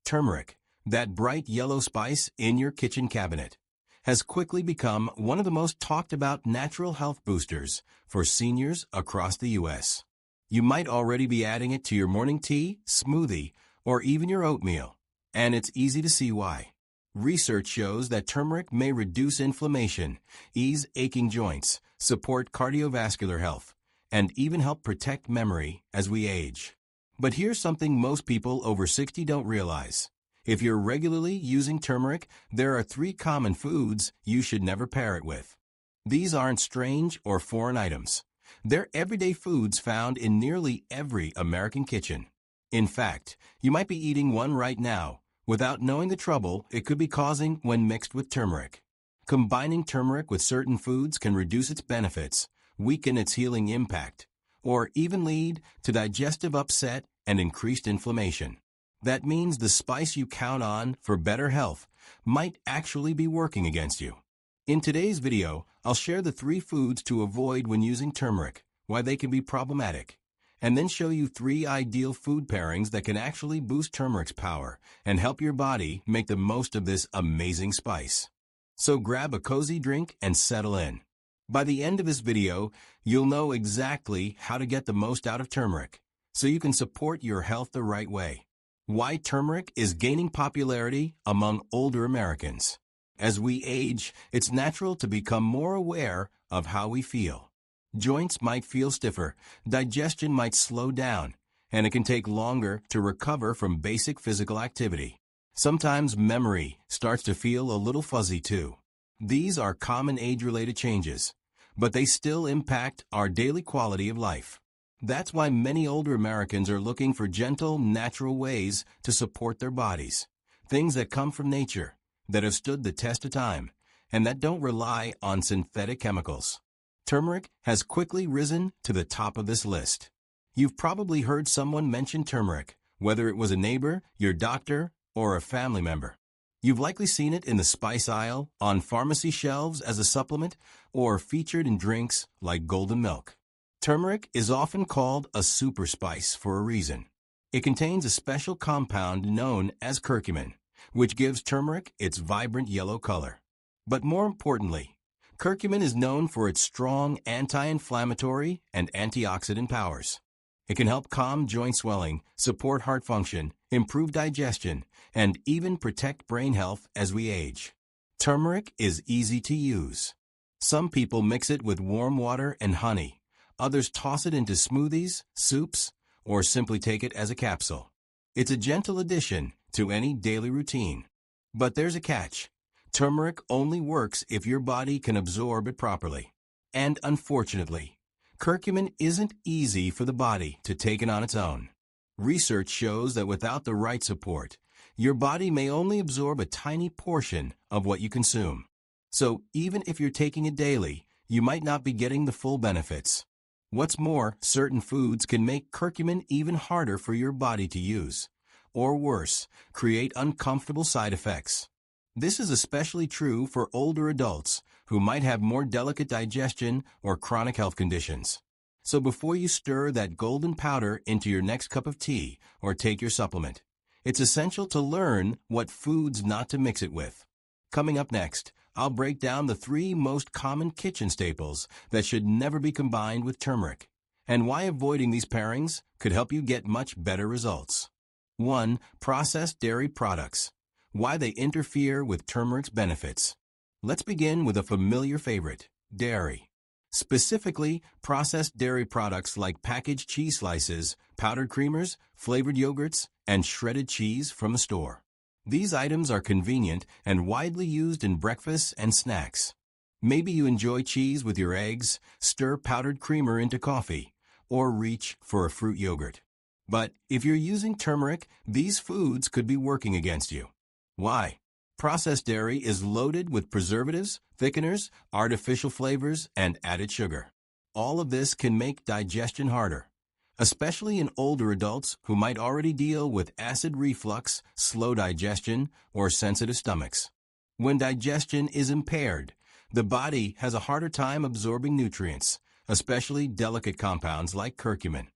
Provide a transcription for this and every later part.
Turmeric, that bright yellow spice in your kitchen cabinet, has quickly become one of the most talked about natural health boosters for seniors across the U.S. You might already be adding it to your morning tea, smoothie, or even your oatmeal, and it's easy to see why. Research shows that turmeric may reduce inflammation, ease aching joints, support cardiovascular health, and even help protect memory as we age. But here's something most people over 60 don't realize. If you're regularly using turmeric, there are 3 common foods you should never pair it with. These aren't strange or foreign items. They're everyday foods found in nearly every American kitchen. In fact, you might be eating one right now without knowing the trouble it could be causing when mixed with turmeric. Combining turmeric with certain foods can reduce its benefits, weaken its healing impact, or even lead to digestive upset and increased inflammation. That means the spice you count on for better health might actually be working against you. In today's video, I'll share the 3 foods to avoid when using turmeric, why they can be problematic, and then show you 3 ideal food pairings that can actually boost turmeric's power and help your body make the most of this amazing spice. So grab a cozy drink and settle in. By the end of this video, you'll know exactly how to get the most out of turmeric, so you can support your health the right way. Why turmeric is gaining popularity among older Americans. As we age, it's natural to become more aware of how we feel. Joints might feel stiffer, digestion might slow down, and it can take longer to recover from basic physical activity. Sometimes memory starts to feel a little fuzzy too. These are common age-related changes, but they still impact our daily quality of life. That's why many older Americans are looking for gentle, natural ways to support their bodies. Things that come from nature, that have stood the test of time, and that don't rely on synthetic chemicals. Turmeric has quickly risen to the top of this list. You've probably heard someone mention turmeric, whether it was a neighbor, your doctor, or a family member. You've likely seen it in the spice aisle, on pharmacy shelves as a supplement, or featured in drinks like golden milk. Turmeric is often called a super spice for a reason. It contains a special compound known as curcumin, which gives turmeric its vibrant yellow color. But more importantly, curcumin is known for its strong anti-inflammatory and antioxidant powers. It can help calm joint swelling, support heart function, improve digestion, and even protect brain health as we age. Turmeric is easy to use. Some people mix it with warm water and honey. Others toss it into smoothies, soups, or simply take it as a capsule. It's a gentle addition to any daily routine. But there's a catch. Turmeric only works if your body can absorb it properly. And unfortunately, curcumin isn't easy for the body to take it on its own. Research shows that without the right support, your body may only absorb a tiny portion of what you consume. So even if you're taking it daily, you might not be getting the full benefits. What's more, certain foods can make curcumin even harder for your body to use, or worse, create uncomfortable side effects. This is especially true for older adults who might have more delicate digestion or chronic health conditions. So before you stir that golden powder into your next cup of tea or take your supplement, it's essential to learn what foods not to mix it with. Coming up next, I'll break down the 3 most common kitchen staples that should never be combined with turmeric, and why avoiding these pairings could help you get much better results. 1. Processed dairy products. Why they interfere with turmeric's benefits. Let's begin with a familiar favorite, dairy. Specifically, processed dairy products like packaged cheese slices, powdered creamers, flavored yogurts, and shredded cheese from the store. These items are convenient and widely used in breakfasts and snacks. Maybe you enjoy cheese with your eggs, stir powdered creamer into coffee, or reach for a fruit yogurt. But if you're using turmeric, these foods could be working against you. Why? Processed dairy is loaded with preservatives, thickeners, artificial flavors, and added sugar. All of this can make digestion harder, especially in older adults who might already deal with acid reflux, slow digestion, or sensitive stomachs. When digestion is impaired, the body has a harder time absorbing nutrients, especially delicate compounds like curcumin.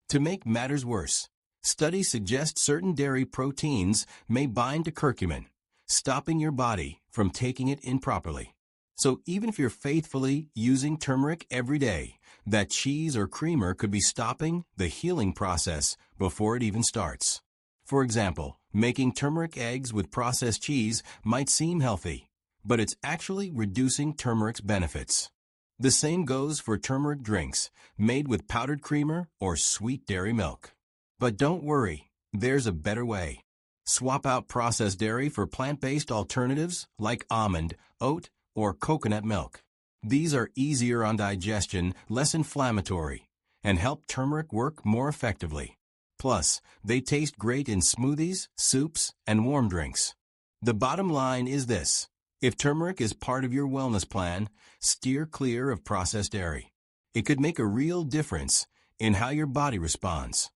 To make matters worse, Studies suggest certain dairy proteins may bind to curcumin, stopping your body from taking it in properly. So even if you're faithfully using turmeric every day, that cheese or creamer could be stopping the healing process before it even starts. For example, making turmeric eggs with processed cheese might seem healthy, but it's actually reducing turmeric's benefits. The same goes for turmeric drinks made with powdered creamer or sweet dairy milk. But don't worry, there's a better way. Swap out processed dairy for plant-based alternatives like almond, oat, or coconut milk. These are easier on digestion, less inflammatory, and help turmeric work more effectively. Plus, they taste great in smoothies, soups, and warm drinks. The bottom line is this: if turmeric is part of your wellness plan, steer clear of processed dairy. It could make a real difference in how your body responds.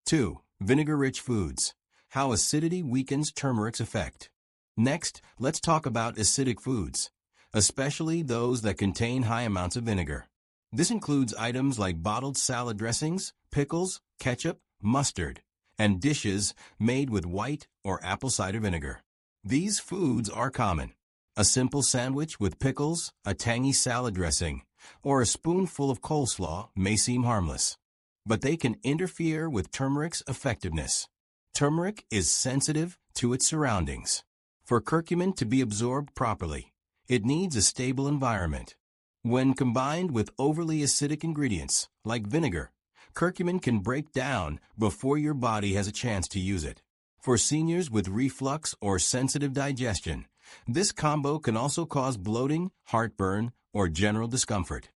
2. Vinegar-rich foods. How acidity weakens turmeric's effect. Next, let's talk about acidic foods, especially those that contain high amounts of vinegar. This includes items like bottled salad dressings, pickles, ketchup, mustard, and dishes made with white or apple cider vinegar. These foods are common. A simple sandwich with pickles, a tangy salad dressing, or a spoonful of coleslaw may seem harmless, but they can interfere with turmeric's effectiveness. Turmeric is sensitive to its surroundings. For curcumin to be absorbed properly, it needs a stable environment. When combined with overly acidic ingredients, like vinegar, curcumin can break down before your body has a chance to use it. For seniors with reflux or sensitive digestion, this combo can also cause bloating, heartburn, or general discomfort.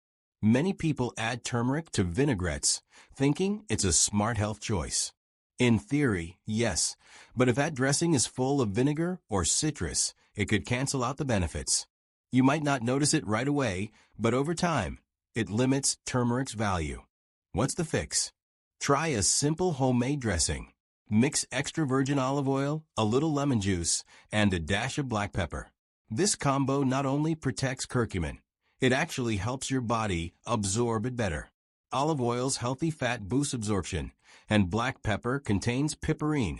Many people add turmeric to vinaigrettes, thinking it's a smart health choice. In theory, yes, but if that dressing is full of vinegar or citrus, it could cancel out the benefits. You might not notice it right away, but over time, it limits turmeric's value. What's the fix? Try a simple homemade dressing. Mix extra virgin olive oil, a little lemon juice, and a dash of black pepper. This combo not only protects curcumin, it actually helps your body absorb it better. Olive oil's healthy fat boosts absorption, and black pepper contains piperine,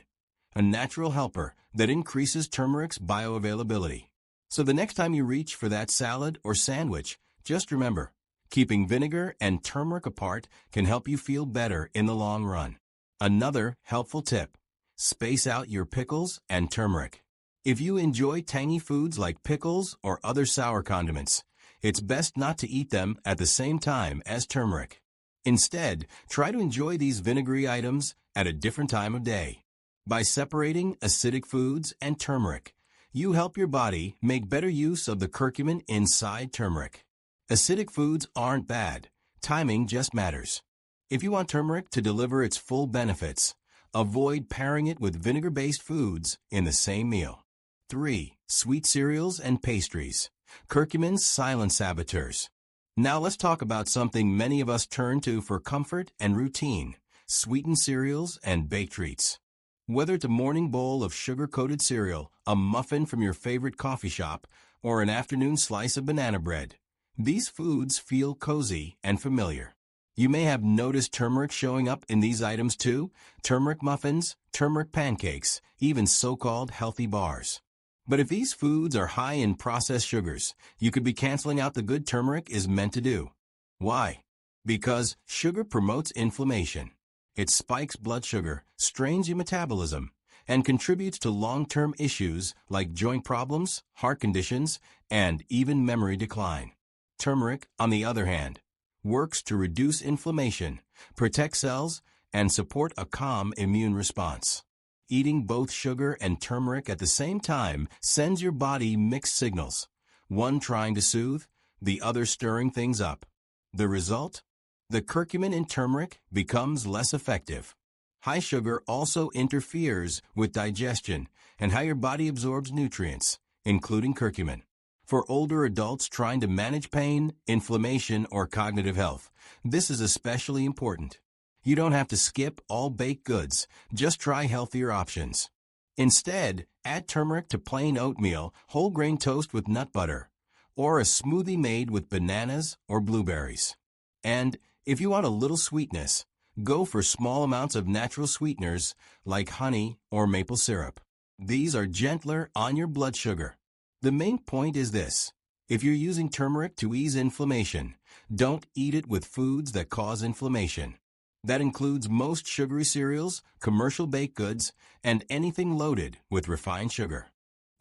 a natural helper that increases turmeric's bioavailability. So the next time you reach for that salad or sandwich, just remember, keeping vinegar and turmeric apart can help you feel better in the long run. Another helpful tip: space out your pickles and turmeric. If you enjoy tangy foods like pickles or other sour condiments, it's best not to eat them at the same time as turmeric. Instead, try to enjoy these vinegary items at a different time of day. By separating acidic foods and turmeric, you help your body make better use of the curcumin inside turmeric. Acidic foods aren't bad. Timing just matters. If you want turmeric to deliver its full benefits, avoid pairing it with vinegar-based foods in the same meal. 3. Sweet cereals and pastries. Curcumin's silent saboteurs. Now let's talk about something many of us turn to for comfort and routine: sweetened cereals and baked treats. Whether it's a morning bowl of sugar-coated cereal, a muffin from your favorite coffee shop, or an afternoon slice of banana bread, these foods feel cozy and familiar. You may have noticed turmeric showing up in these items too: turmeric muffins, turmeric pancakes, even so-called healthy bars. But if these foods are high in processed sugars, you could be canceling out the good turmeric is meant to do. Why? Because sugar promotes inflammation. It spikes blood sugar, strains your metabolism, and contributes to long-term issues like joint problems, heart conditions, and even memory decline. Turmeric, on the other hand, works to reduce inflammation, protect cells, and support a calm immune response. Eating both sugar and turmeric at the same time sends your body mixed signals, one trying to soothe, the other stirring things up. The result? The curcumin in turmeric becomes less effective. High sugar also interferes with digestion and how your body absorbs nutrients, including curcumin. For older adults trying to manage pain, inflammation, or cognitive health, this is especially important. You don't have to skip all baked goods, just try healthier options. Instead, add turmeric to plain oatmeal, whole grain toast with nut butter, or a smoothie made with bananas or blueberries. And if you want a little sweetness, Go for small amounts of natural sweeteners like honey or maple syrup. These are gentler on your blood sugar. The main point is this: if you're using turmeric to ease inflammation, don't eat it with foods that cause inflammation. That includes most sugary cereals, commercial baked goods, and anything loaded with refined sugar.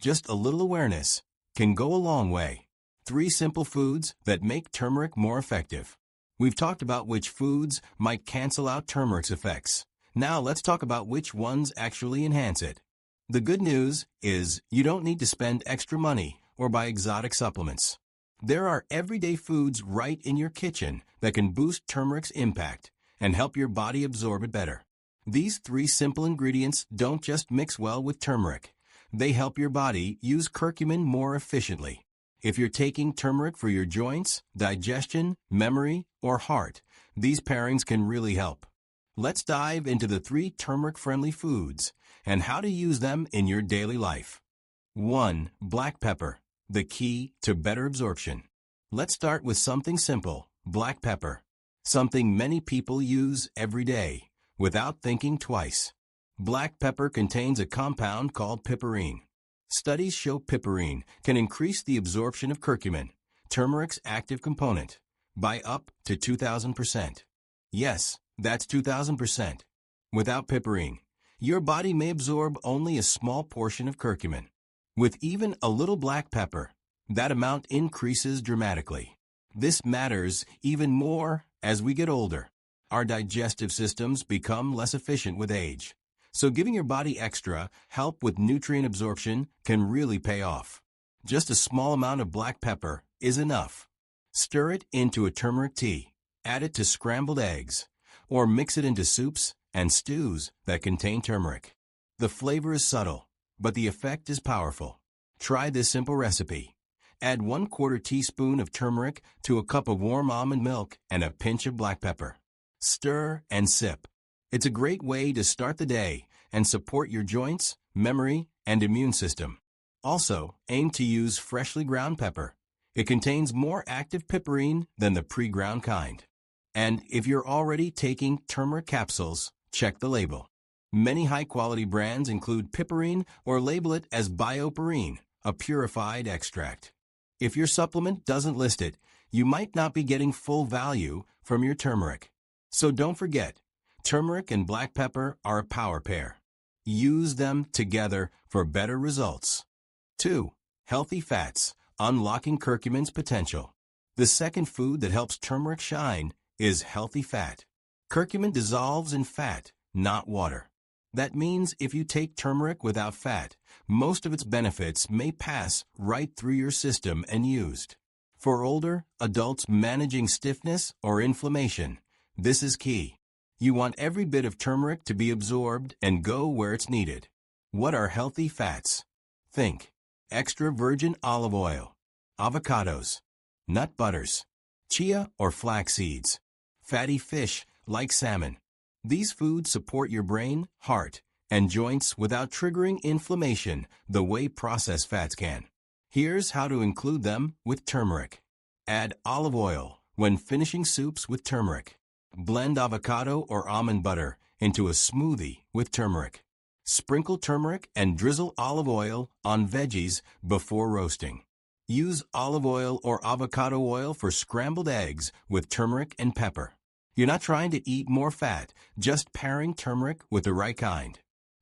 Just a little awareness can go a long way. 3 simple foods that make turmeric more effective. We've talked about which foods might cancel out turmeric's effects. Now let's talk about which ones actually enhance it. The good news is you don't need to spend extra money or buy exotic supplements. There are everyday foods right in your kitchen that can boost turmeric's impact and help your body absorb it better. These 3 simple ingredients don't just mix well with turmeric. They help your body use curcumin more efficiently. If you're taking turmeric for your joints, digestion, memory, or heart, these pairings can really help. Let's dive into the 3 turmeric-friendly foods and how to use them in your daily life. 1. Black pepper, the key to better absorption. Let's start with something simple: black pepper. Something many people use every day without thinking twice. Black pepper contains a compound called piperine. Studies show piperine can increase the absorption of curcumin, turmeric's active component, by up to 2,000%. Yes, that's 2,000%. Without piperine, your body may absorb only a small portion of curcumin. With even a little black pepper, that amount increases dramatically. This matters even more as we get older. Our digestive systems become less efficient with age. So giving your body extra help with nutrient absorption can really pay off. Just a small amount of black pepper is enough. Stir it into a turmeric tea, add it to scrambled eggs, or mix it into soups and stews that contain turmeric. The flavor is subtle, but the effect is powerful. Try this simple recipe. Add 1/4 teaspoon of turmeric to a cup of warm almond milk and a pinch of black pepper. Stir and sip. It's a great way to start the day and support your joints, memory, and immune system. Also, aim to use freshly ground pepper. It contains more active piperine than the pre-ground kind. And if you're already taking turmeric capsules, check the label. Many high-quality brands include piperine or label it as bioperine, a purified extract. If your supplement doesn't list it, you might not be getting full value from your turmeric. So don't forget, turmeric and black pepper are a power pair. Use them together for better results. 2. Healthy fats, unlocking curcumin's potential. The second food that helps turmeric shine is healthy fat. Curcumin dissolves in fat, not water. That means if you take turmeric without fat, most of its benefits may pass right through your system unused. For older adults managing stiffness or inflammation, this is key. You want every bit of turmeric to be absorbed and go where it's needed. What are healthy fats? Think: extra virgin olive oil, avocados, nut butters, chia or flax seeds, fatty fish like salmon. These foods support your brain, heart, and joints without triggering inflammation the way processed fats can. Here's how to include them with turmeric. Add olive oil when finishing soups with turmeric. Blend avocado or almond butter into a smoothie with turmeric. Sprinkle turmeric and drizzle olive oil on veggies before roasting. Use olive oil or avocado oil for scrambled eggs with turmeric and pepper. You're not trying to eat more fat, just pairing turmeric with the right kind.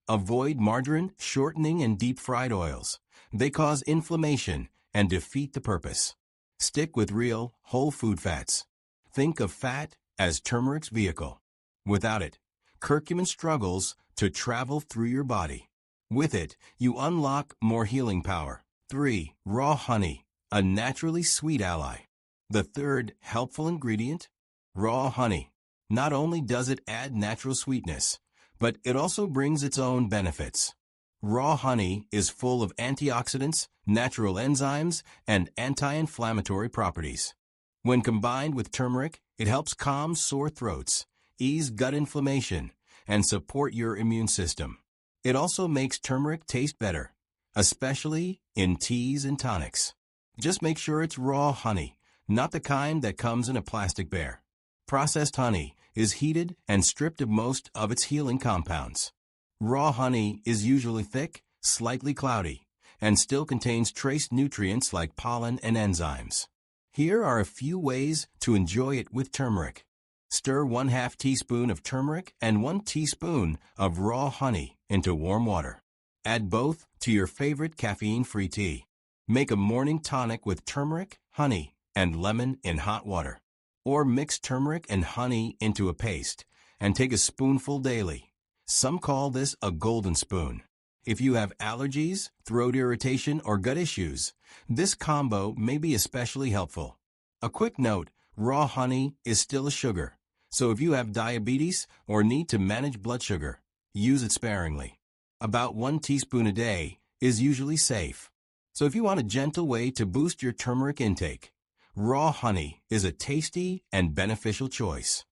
Avoid margarine, shortening, and deep-fried oils. They cause inflammation and defeat the purpose. Stick with real, whole food fats. Think of fat as turmeric's vehicle. Without it, curcumin struggles to travel through your body. With it, you unlock more healing power. 3. Raw honey, a naturally sweet ally. The third helpful ingredient, raw honey. Not only does it add natural sweetness, but it also brings its own benefits. Raw honey is full of antioxidants, natural enzymes, and anti-inflammatory properties. When combined with turmeric, it helps calm sore throats, ease gut inflammation, and support your immune system. It also makes turmeric taste better, especially in teas and tonics. Just make sure it's raw honey, not the kind that comes in a plastic bear. Processed honey is heated and stripped of most of its healing compounds. Raw honey is usually thick, slightly cloudy, and still contains trace nutrients like pollen and enzymes. Here are a few ways to enjoy it with turmeric. Stir 1/2 teaspoon of turmeric and 1 teaspoon of raw honey into warm water. Add both to your favorite caffeine-free tea. Make a morning tonic with turmeric, honey, and lemon in hot water. Or mix turmeric and honey into a paste and take a spoonful daily. Some call this a golden spoon. If you have allergies, throat irritation, or gut issues, this combo may be especially helpful. A quick note, raw honey is still a sugar, so if you have diabetes or need to manage blood sugar, use it sparingly. About 1 teaspoon a day is usually safe. So if you want a gentle way to boost your turmeric intake, raw honey is a tasty and beneficial choice.